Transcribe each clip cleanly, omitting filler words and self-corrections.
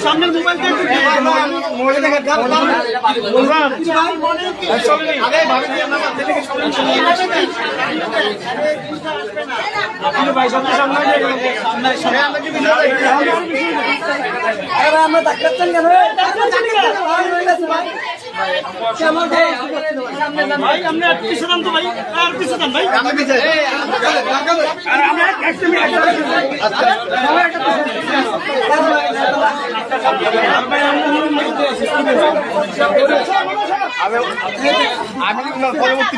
সামনের মোবাইল আমরা ডাক্তার কেন ভাই আপনি কিছু দাম তো ভাই আর কিছু দাম ভাই আমি পরবর্তী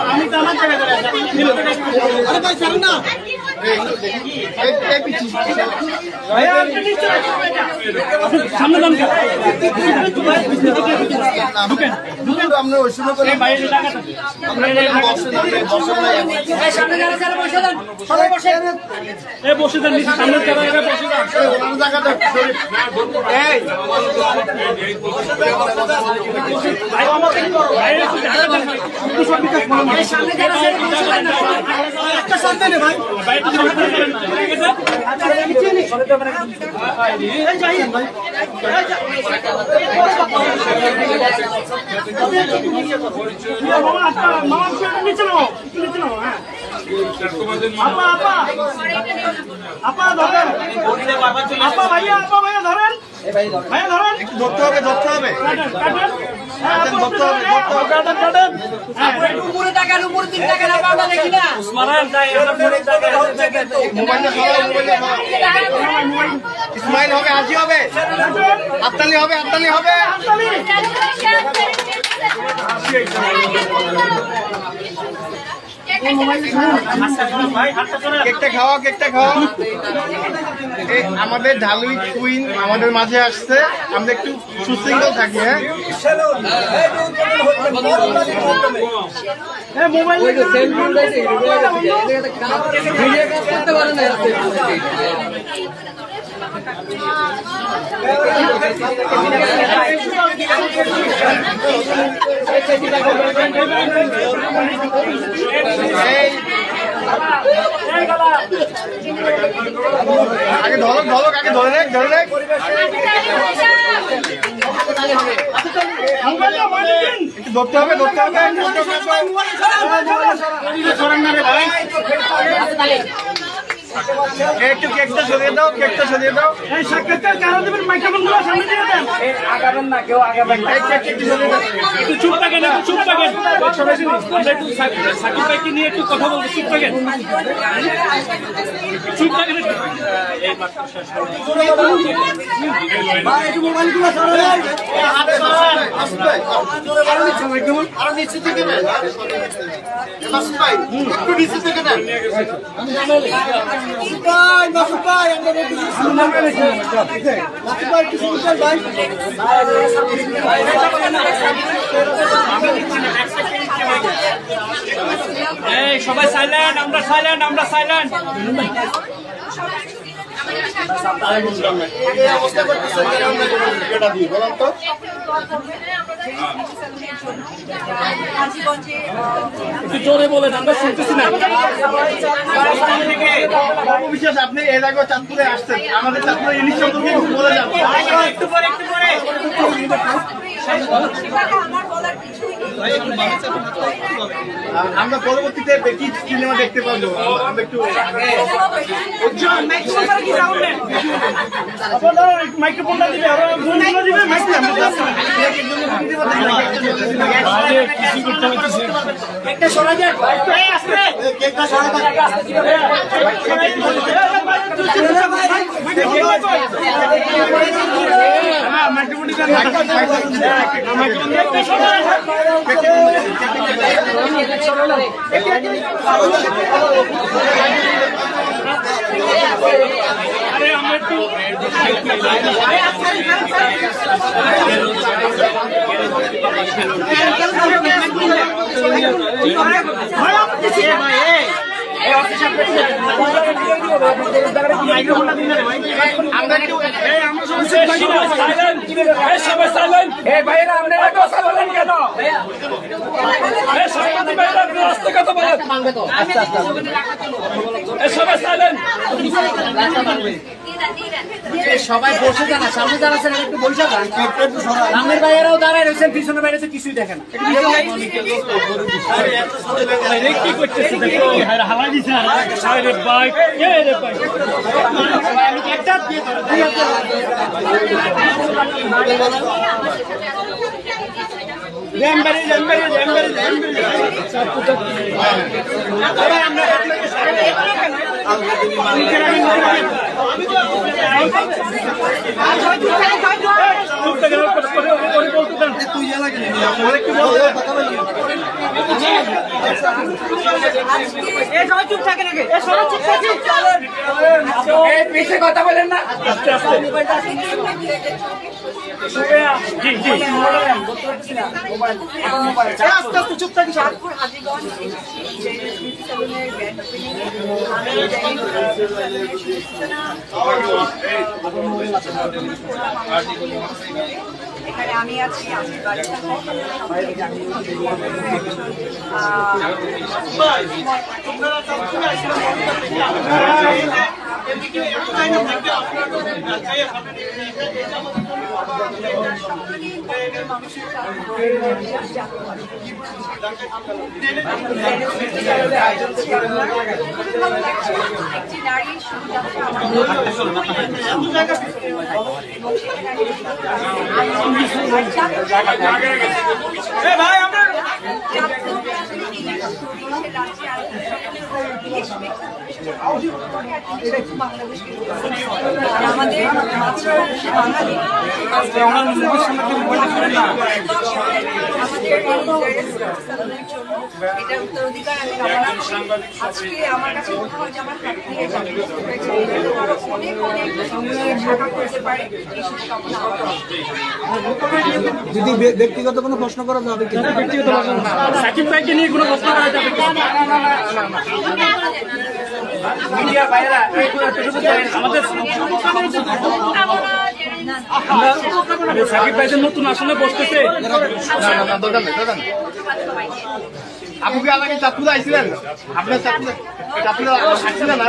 আমি তো আমার জায়গা করে না সামনে দাম আমরা ওই শুরু করে বসে যান সামনে ধরতে হবে ধরতে হবে ইসমাইল হবে আজি হবে হাততালি হবে হাততালি হবে কেকটা খাওয়া কেকটা খাওয়া আমাদের ঢালুই কুইন আমাদের মাঝে আসছে আমরা একটু সুশৃঙ্খল থাকি হ্যাঁ আগে ধরক ধরক আগে ধরে রেখ ধরে রেখ ধরতে হবে ধরতে হবে একটু কেকটা সরিয়ে দাও কেকটা সরিয়ে দাও সাক্ষাৎকার কারা দেবেন মাইক্রোফোনগুলো সামনে দিয়ে দেন আগাবেন না কেউ আগাবেন না একটু চুপ থাকেন একটু চুপ থাকেন আমরা একটু সাকিব ভাইকে নিয়ে একটু কথা বলবো চুপ থাকেন চুপ থাকেন এই মাত্র শেষ ভাই একটু মোবাইলগুলো সরান আরো নিচে থেকে নেন মাসুদ ভাই একটু নিচে থেকে নেন ভাই মাসুদ ভাই আমরা রেডি মাসুদ ভাই কিছু বলছেন ভাই এই সবাই সাইলেন্ট আমরা সাইলেন্ট আমরা সাইলেন্ট অবস্থা করতেছে এটা দিয়ে বলেন তো জোরে বলেন আমরা শুনতেছি না বিশেষ আপনি এর আগে চাঁদপুরে আসছেন আমাদের চাঁদপুরে ইলিশ সম্পর্কে বলে যান একটু পরে আমরা পরবর্তীতে কি সিনেমা দেখতে পারবো আমরা একটু মাইক্রোফোনটা দিবে আর ফোনগুলো দিবে একটা সরা যায় কেকটা সরা যায় আরে আমরা একটু সবাই বসে যান, সামনে যারা আছেন একটু বসে যান। সামনের ভাইয়েরাও দাঁড়ায় রয়েছেন, পিছনের বাইরে কিছুই দেখে না। কি করতেছে দেখো হালাই দিছে রে ভাই কে রে ভাই রেমবারি পিছিয়ে কথা বলেন না। আস্তে আস্তে চুপ থাকি। এখানে আমি আছি, আমি একটি নারী আমাদের বাঙালি এটা উত্তরাধিকার আমি কামনা করি। আজকে আমার কাছে মনে হয় যে আমার হাত দিয়ে আরো অনেক অনেক শাখা করতে পারে এই শুভকামনা। যদি ব্যক্তিগত কোনো প্রশ্ন করা যাবে কি? সাকিব ভাইকে নিয়ে কোনো প্রশ্ন করা যাবে মিডিয়া ভাইয়েরা আমাদের সাকিব ভাইদের নতুন আসনে বসতেছে। আপনি কি আমাকে চাকুদা আইছিলেন? আপনার চাকুদা আসছিলেন না?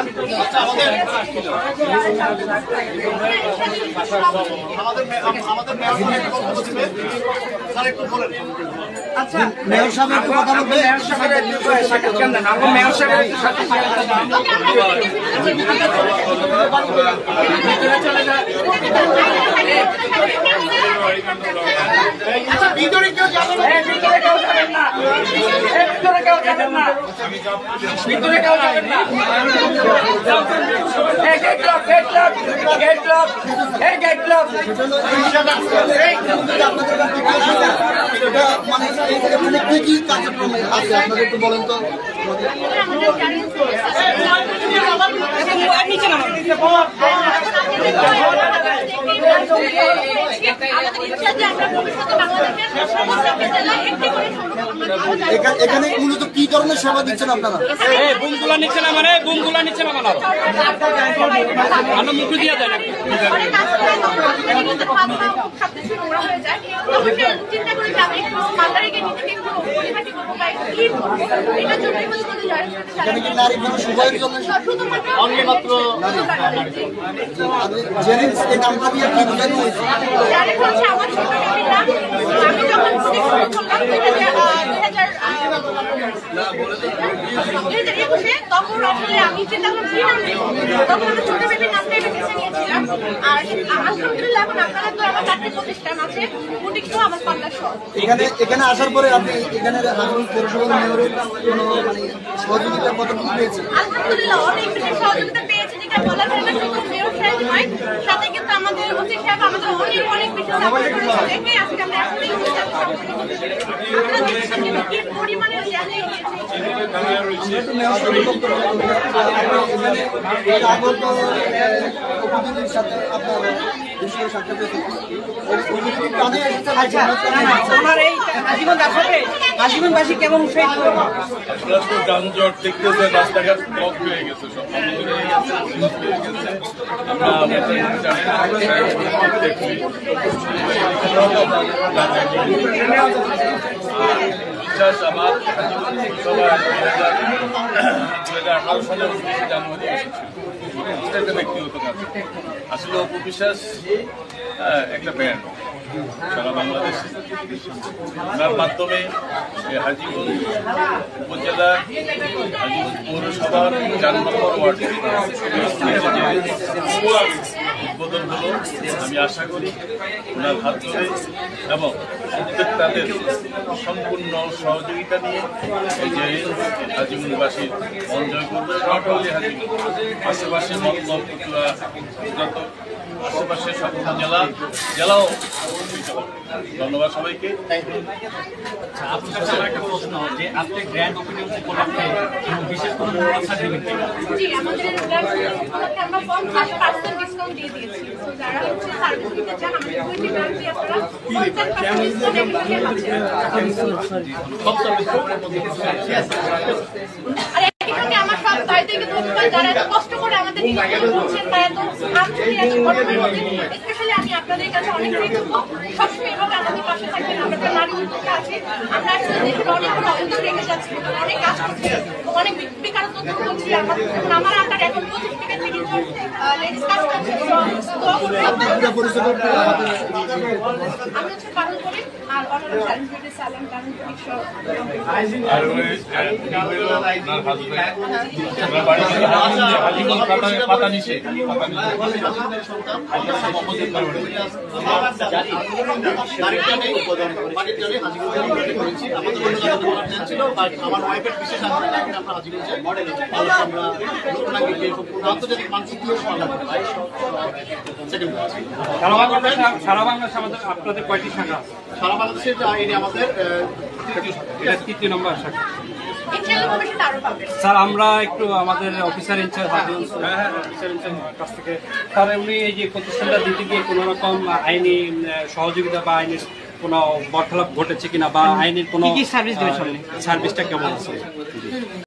আচ্ছা মেয়র সাহেব কথা বলতে মেয়র সাহেব চলে যায়। ভিতরে কেউ যাবে না, ভিতরে কেউ যাবেন না, ভিতরে কেউ যাবেন না, ভিতরে কেউ যাবেন না। Gate lock, gate lock, gate lock, gate lock. মানে এখানে কি কি কার্যক্রম আছে আপনাদের একটু বলেন তো। এখানে মূলত কি ধরনের সেবা দিচ্ছেন আপনারা? বুমগুলা নিচ্ছে না মানে বুমগুলা নিচ্ছে না মানে আলো মুখে দিয়ে দেয় না। এখানে কি নারী পুরুষ উভয়ের জন্য মাত্র জেনিক্স এই নামটা দিয়ে কি বোঝানো হয়েছে? তখন আসলে আমি চিন্তা করছি তখন আমি ছোট বেবির নামটাই বেছে নিয়েছিলাম। আর আলহামদুলিল্লাহ এখন আপনাদের তো আমার 4টি প্রতিষ্ঠান আছে, বুটিক সহ আমার পার্লার সহ। এখানে আসার পরে আপনি এখানে হাজবেন্ড পৌরসভা মেয়রের কোনো মানে সহযোগিতা কতটুকু পেয়েছেন? আলহামদুলিল্লাহ অনেক বেশি সহযোগিতা পেয়েছি, যেটা বলা যায় না শুধু মেয়র সাহেব নয়, সাথে কিন্তু আমাদের ওসি সাহেব আমাদের অনেক অনেক বেশি দেখে আজকে আমরা এখন এই অনুষ্ঠান সম্পন্ন করতে পেরেছি। আপনারা দেখছেন যে কি পরিমাণে জ্বালিয়ে দিয়েছে। আগত উপযোগীর সাথে আপনার বিষয়ে সাক্ষাৎ কাজে এসেছেন। আচ্ছা না না ওনার এই আজীবনবাসী কেমন উৎসাহিত? আপনারা তো যানজট দেখতেছেন, রাস্তাঘাট ব্লক হয়ে গেছে, সব আমরা দেখছি বিশ্বাস আমার সবাই 2018 সালের 19 জানুয়ারি এসেছে। একটা ব্যক্তিগত কাজ আসলে অপু বিশ্বাস একটা ব্যান্ড সারা বাংলাদেশে, ওনার মাধ্যমে হাজীগঞ্জ উপজেলা হাজীগঞ্জ পৌরসভার 4 নম্বর ওয়ার্ড উদ্বোধন হলো। আমি আশা করি ওনার হাত ধরে এবং প্রত্যেকটাদের সম্পূর্ণ সহযোগিতা নিয়ে এই যে হাজীগঞ্জবাসীর মন জয় করবে। নট অনলি হাজীগঞ্জ, আশেপাশে মতলব কচুয়া যত আশেপাশে সব জেলাও। ধন্যবাদ সবাইকে। আপনার কাছে আমার একটা প্রশ্ন যে আপনি গ্র্যান্ড ওপেনিং উপলক্ষে বিশেষ কোনো পুরস্কার দেবেন কিনা? জি, আমাদের গ্র্যান্ড উপলক্ষে আমরা 50% ডিসকাউন্ট দিয়ে দিয়েছি। তো যারা হচ্ছে সার্ভিস নিতে চান আমাদের 20 ব্রাঞ্চে আপনারা 50% ডিসকাউন্ট এভেলেবল পাচ্ছেন। আর একইভাবে আমার সব ভাই থেকে ধন্যবাদ যারা এত কষ্ট করে আমাদের নিবেদন করছেন বা এত আন্তরিক একটা গঠনের মধ্যে স্পেশালি আমি আপনাদের কাছে অনেক কৃতজ্ঞ। সবসময় এভাবে আমাদের পাশে থাকবেন। আমরা একটা নারী উদ্যোক্তা আছি, আমরা আসলে দেশের অনেকগুলো উদ্যোগ রেখে যাচ্ছি, অনেক কাজ করছি, অনেক বেকারত্ব দূর করছি। আমার আন্ডার এখন 25 থেকে 30 জন লেডিস কাজ করছে। আমি হচ্ছে পালন করি আর অনার সার্ভিস সালাম কারণ আর ওনার হাজবেন্ড পাতা নিচে আমার ওয়াইফের বিশেষ আন্তর্জাতিক মানচিত্র সারা বাংলাদেশে আমাদের আপনাদের কয়টি শাখা? সারা বাংলাদেশে আমাদের এটা 3 নম্বর শাখা। ইনশাআল্লাহ ভবিষ্যতে আরো পাবেন। স্যার আমরা একটু আমাদের অফিসার ইনচার্জ অফিসার ইনচার্জ কাছ থেকে স্যার উনি এই যে প্রতিষ্ঠানটা দিতে গিয়ে কোনো রকম আইনি সহযোগিতা বা আইনের কোনো বরখেলাপ ঘটেছে কিনা বা আইনের কোনো সার্ভিসটা কেমন আছে?